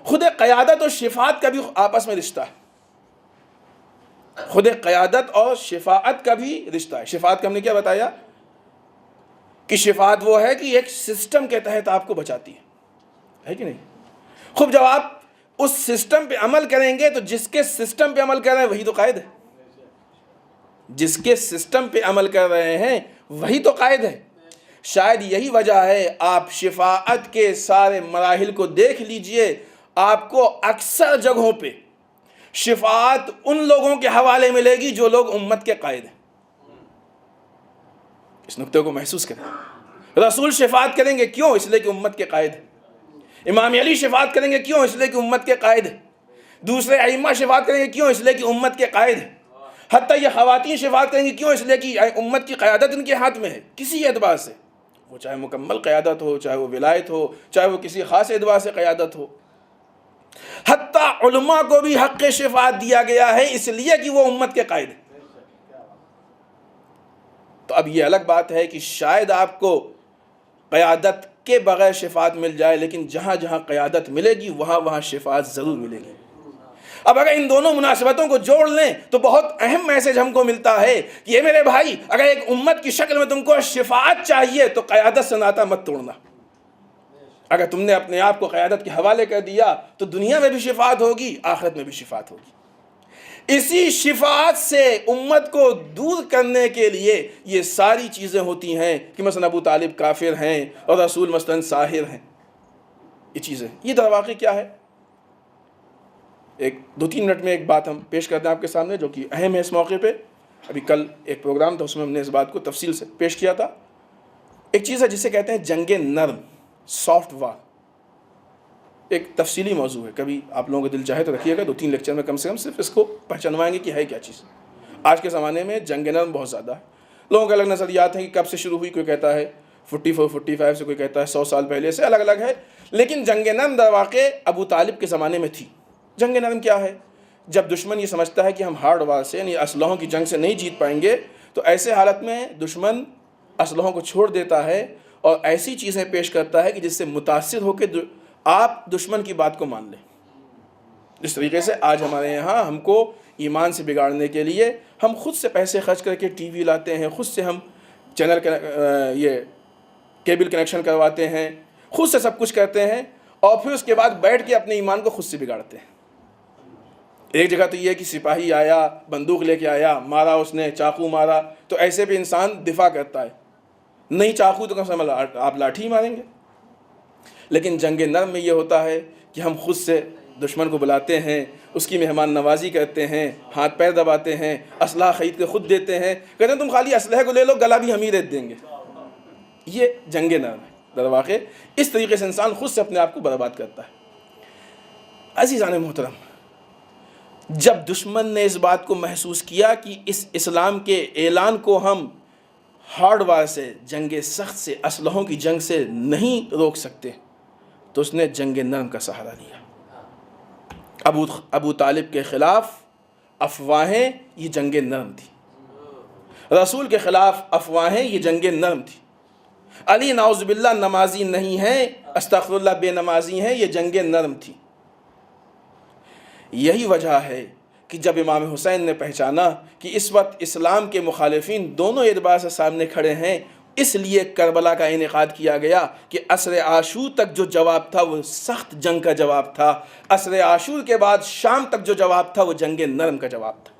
Speaker 8: خود قیادت اور شفاعت کا بھی آپس میں رشتہ ہے. خود قیادت اور شفاعت کا بھی رشتہ ہے. شفاعت کا ہم نے کیا بتایا کہ شفاعت وہ ہے کہ ایک سسٹم کے تحت آپ کو بچاتی ہے کہ نہیں. خوب جب آپ اس سسٹم پہ عمل کریں گے تو جس کے سسٹم پہ عمل کر رہے ہیں وہی تو قائد ہے. جس کے سسٹم پہ عمل کر رہے ہیں وہی تو قائد ہے۔ شاید یہی وجہ ہے آپ شفاعت کے سارے مراحل کو دیکھ لیجئے، آپ کو اکثر جگہوں پہ شفاعت ان لوگوں کے حوالے ملے گی جو لوگ امت کے قائد ہیں۔ اس نقطے کو محسوس کریں۔ رسول شفاعت کریں گے کیوں؟ اس لیے کہ امت کے قائد ہیں۔ امام علی شفاعت کریں گے کیوں؟ اس لیے کہ امت کے قائد ہیں۔ دوسرے ائمہ شفاعت کریں گے کیوں؟ اس لیے کہ امت کے قائد ہیں۔ حتیٰ یہ خواتین شفاعت کریں گی کیوں؟ اس لیے کہ امت کی قیادت ان کے ہاتھ میں ہے، کسی اعتبار سے، وہ چاہے مکمل قیادت ہو، چاہے وہ ولایت ہو، چاہے وہ کسی خاص اعتبار سے قیادت ہو۔ حتیٰ علماء کو بھی حق شفاعت دیا گیا ہے اس لیے کہ وہ امت کے قائد ہیں۔ تو اب یہ الگ بات ہے کہ شاید آپ کو قیادت کے بغیر شفاعت مل جائے، لیکن جہاں جہاں قیادت ملے گی وہاں وہاں شفاعت ضرور ملے گی۔ اب اگر ان دونوں مناسبتوں کو جوڑ لیں تو بہت اہم میسج ہم کو ملتا ہے کہ یہ میرے بھائی، اگر ایک امت کی شکل میں تم کو شفاعت چاہیے تو قیادت سے ناطہ مت توڑنا۔ اگر تم نے اپنے آپ کو قیادت کے حوالے کر دیا تو دنیا میں بھی شفاعت ہوگی، آخرت میں بھی شفاعت ہوگی۔ اسی شفاعت سے امت کو دور کرنے کے لیے یہ ساری چیزیں ہوتی ہیں کہ مثلا ابو طالب کافر ہیں اور رسول مثلا ساحر ہیں۔ یہ چیزیں، یہ در واقع کیا ہے؟ ایک 2-3 منٹ میں ایک بات ہم پیش کرتے ہیں آپ کے سامنے جو کہ اہم ہے اس موقع پہ۔ ابھی کل ایک پروگرام تھا، اس میں ہم نے اس بات کو تفصیل سے پیش کیا تھا۔ ایک چیز ہے جسے کہتے ہیں جنگ نرم، سافٹ وار۔ ایک تفصیلی موضوع ہے، کبھی آپ لوگوں کو دل چاہے تو رکھیے گا، 2-3 لیکچر میں کم سے کم صرف اس کو پہچانوائیں گے کہ ہے کیا چیز۔ آج کے زمانے میں جنگ نرم بہت زیادہ ہے، لوگوں کے الگ نظریات ہیں کہ کب سے شروع ہوئی، کوئی کہتا ہے 44-45 سے، کوئی کہتا ہے 100 سال پہلے سے، الگ الگ ہے۔ لیکن جنگ نرم در واقع ابو طالب کے زمانے میں تھی۔ جنگ نرم کیا ہے؟ جب دشمن یہ سمجھتا ہے کہ ہم ہارڈ وار سے یعنی اسلحوں کی جنگ سے نہیں جیت پائیں گے، تو ایسے حالت میں دشمن اسلحوں کو چھوڑ دیتا ہے اور ایسی چیزیں پیش کرتا ہے کہ جس سے متاثر ہو کے آپ دشمن کی بات کو مان لیں۔ اس طریقے سے آج ہمارے یہاں ہم کو ایمان سے بگاڑنے کے لیے ہم خود سے پیسے خرچ کر کے ٹی وی لاتے ہیں، خود سے ہم چینل یہ کیبل کنیکشن کرواتے ہیں، خود سے سب کچھ کرتے ہیں، اور پھر اس کے بعد بیٹھ کے اپنے ایمان کو خود سے بگاڑتے ہیں۔ ایک جگہ تو یہ ہے کہ سپاہی آیا، بندوق لے کے آیا، مارا، اس نے چاقو مارا، تو ایسے بھی انسان دفاع کرتا ہے، نہیں چاقو تو کم سے کم آپ لاٹھی ماریں گے۔ لیکن جنگ نرم میں یہ ہوتا ہے کہ ہم خود سے دشمن کو بلاتے ہیں، اس کی مہمان نوازی کرتے ہیں، ہاتھ پیر دباتے ہیں، اسلحہ خرید کے خود دیتے ہیں، کہتے ہیں تم خالی اسلحے کو لے لو، گلا بھی ہم ہی دے دیں گے۔ یہ جنگ نرم ہے۔ در واقع اس طریقے سے انسان خود سے اپنے آپ کو برباد کرتا ہے۔ عزیزان محترم، جب دشمن نے اس بات کو محسوس کیا کہ اس اسلام کے اعلان کو ہم ہارڈ وار سے، جنگ سخت سے، اسلحوں کی جنگ سے نہیں روک سکتے، تو اس نے جنگ نرم کا سہارا لیا۔ ابو طالب کے خلاف افواہیں، یہ جنگ نرم تھی۔ رسول کے خلاف افواہیں، یہ جنگ نرم تھی۔ علی نعوذ باللہ نمازی نہیں ہے، استغفر اللہ بے نمازی ہیں، یہ جنگ نرم تھی۔ یہی وجہ ہے کہ جب امام حسین نے پہچانا کہ اس وقت اسلام کے مخالفین دونوں اعتبار سے سامنے کھڑے ہیں، اس لیے کربلا کا انعقاد کیا گیا کہ عصر عاشور تک جو جواب تھا وہ سخت جنگ کا جواب تھا، عصر عاشور کے بعد شام تک جو جواب تھا وہ جنگ نرم کا جواب تھا۔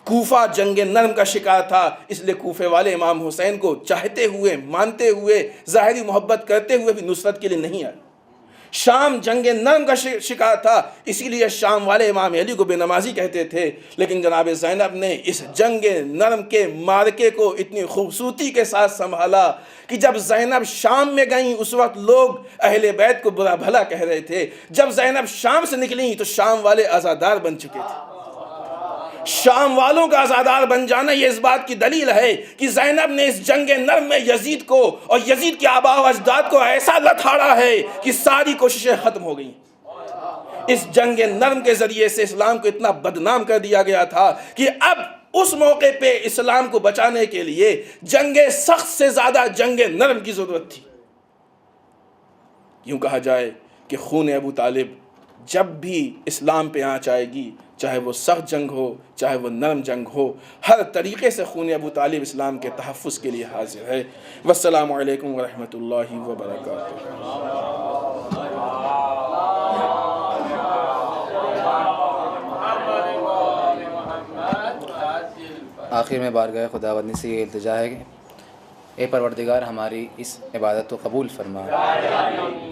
Speaker 8: کوفہ جنگ نرم کا شکار تھا، اس لیے کوفے والے امام حسین کو چاہتے ہوئے، مانتے ہوئے، ظاہری محبت کرتے ہوئے بھی نصرت کے لیے نہیں آئے۔ شام جنگ نرم کا شکار تھا، اسی لیے شام والے امام علی کو بے نمازی کہتے تھے، لیکن جناب زینب نے اس جنگ نرم کے مارکے کو اتنی خوبصورتی کے ساتھ سنبھالا کہ جب زینب شام میں گئیں اس وقت لوگ اہل بیت کو برا بھلا کہہ رہے تھے، جب زینب شام سے نکلیں تو شام والے عزادار بن چکے تھے۔ شام والوں کا عزادار بن جانا یہ اس بات کی دلیل ہے کہ زینب نے اس جنگ نرم میں یزید کو اور یزید کے آباء و اجداد کو ایسا لتھاڑا ہے کہ ساری کوششیں ختم ہو گئیں۔ اس جنگ نرم کے ذریعے سے اسلام کو اتنا بدنام کر دیا گیا تھا کہ اب اس موقع پہ اسلام کو بچانے کے لیے جنگ سخت سے زیادہ جنگ نرم کی ضرورت تھی۔ یوں کہا جائے کہ خون ابو طالب جب بھی اسلام پہ آنچ آئے گی، چاہے وہ سخت جنگ ہو، چاہے وہ نرم جنگ ہو، ہر طریقے سے خون ابو طالب اسلام کے تحفظ کے لیے حاضر ہے۔ والسلام علیکم ورحمۃ اللہ وبرکاتہ۔
Speaker 2: آخر میں بارگاہ خداوندی سے یہ التجا ہے کہ اے پروردگار ہماری اس عبادت کو قبول فرما۔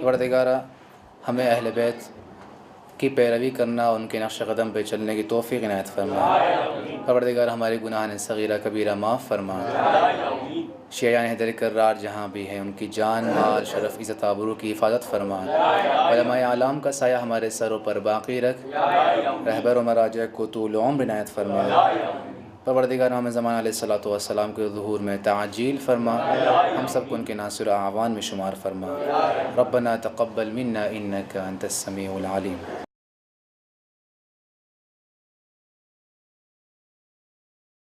Speaker 2: پروردگارہ ہمیں اہل بیت کی پیروی کرنا اور ان کے نقش قدم پہ چلنے کی توفیق عنایت فرما۔ پروردگار ہمارے گناہ صغیرہ کبیرہ معاف فرما۔ شیعان حیدر کرار جہاں بھی ہیں ان کی جان مال شرف عزت آبرو کی حفاظت فرما۔ علماء اعلام کا سایہ ہمارے سروں پر باقی رکھ۔ رہبر و مراجع کو طول عمر عنایت فرما۔ پروردگار ہمیں زمان علیہ الصلوۃ والسلام کے ظہور میں تعجیل فرما، ہم سب کو ان کے ناصر اعوان میں شمار فرما۔ ربنا تقبل منا انک انت السمیع العلیم۔